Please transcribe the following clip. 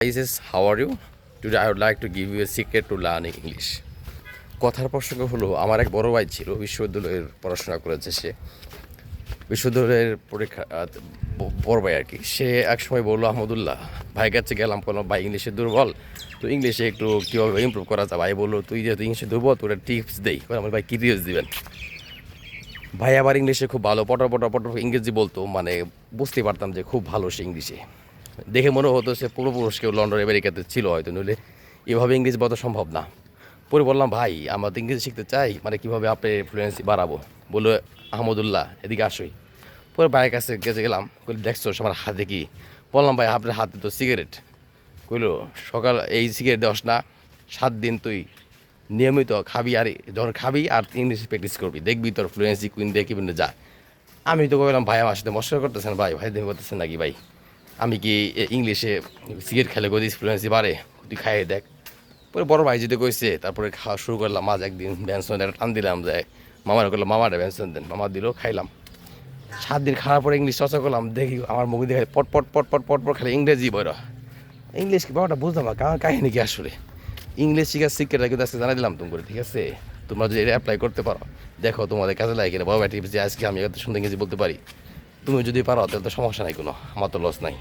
Guys, how are you? Today I would like to give you a secret to learning English. কথার প্রসঙ্গ হলো আমার এক বড় ভাই ছিল বিশ্ববিদ্যালয়ের পড়াশোনা করেছে সে বিশ্ববিদ্যালয়ের পরীক্ষা বড় ভাই আর কি সে এক সময় বললো আহমদুল্লাহ ভাই কাছে গেলাম কোনো ভাই ইংলিশে দুর্বল তো ইংলিশে একটু কীভাবে ইমপ্রুভ করা যায় ভাই বললো তুই যেহেতু ইংলিশে দুর্বল তোর টিপস দেই আমার ভাই কী টিপস দিবেন ভাই আবার ইংলিশে খুব ভালো পটর ইংরেজি বলতো মানে বুঝতে পারতাম যে খুব ভালো সে ইংলিশে দেখে মনে হতো সে পূর্বপুরুষ কেউ লন্ডন আমেরিকাতে ছিল হয়তো নইলে এভাবে ইংরেজি বলা সম্ভব না পরে বললাম ভাই আমরা তো ইংরেজি শিখতে চাই মানে কীভাবে আপনি ফ্লুয়েন্সি বাড়াবো বললো আহমদুল্লাহ এদিকে আসোই পরে ভাইয়ের কাছে গেলাম বলি দেখছো আমার হাতে কি বললাম ভাই আপনার হাতে তো সিগারেট কইলো সকাল এই সিগারেট দেওয়াস না 7 দিন তুই নিয়মিত খাবি আর যখন খাবি আর ইংলিশ প্র্যাকটিস করবি দেখবি তোর ফ্লুয়েন্সি কুইন দেখি যা আমি তো বললাম ভাই আমার সাথে মশলা করতেছেন ভাই দেবে করতেছেন নাকি ভাই আমি কি ইংলিশে সিগারেট খেলে গদি ফ্লুয়েন্সি বাড়ে তুই খাইয়ে দেখ পরে বড় ভাই যদি কইছে তারপরে খাওয়া শুরু করলাম মাঝে একদিন ব্যঞ্জন একটা টান দিলাম যায় মামারা করলাম মামারা ব্যঞ্জন দেন মামা দিল খাইলাম 7 দিন খাওয়ার পরে ইংলিশ চর্চা করলাম দেখি আমার মুখ দেখে পট খালি ইংরেজি বইরা ইংলিশ কি বাবাটা বুঝলাম না কারণ কাহিনী কি আসলে ইংলিশ শিখার সিক্রেটটা কিন্তু আজকে জানাই দিলাম তুমি করে ঠিক আছে তোমরা যদি এটা অ্যাপ্লাই করতে পারো দেখো তোমাদের কাজে লাগে কিনা বাবা টিপস যে আজকে আমি এত সুন্দর ইংরেজি বলতে পারি তুমি যদি পারো তাহলে তো সমস্যা নাই কোনো আমার তো লস নাই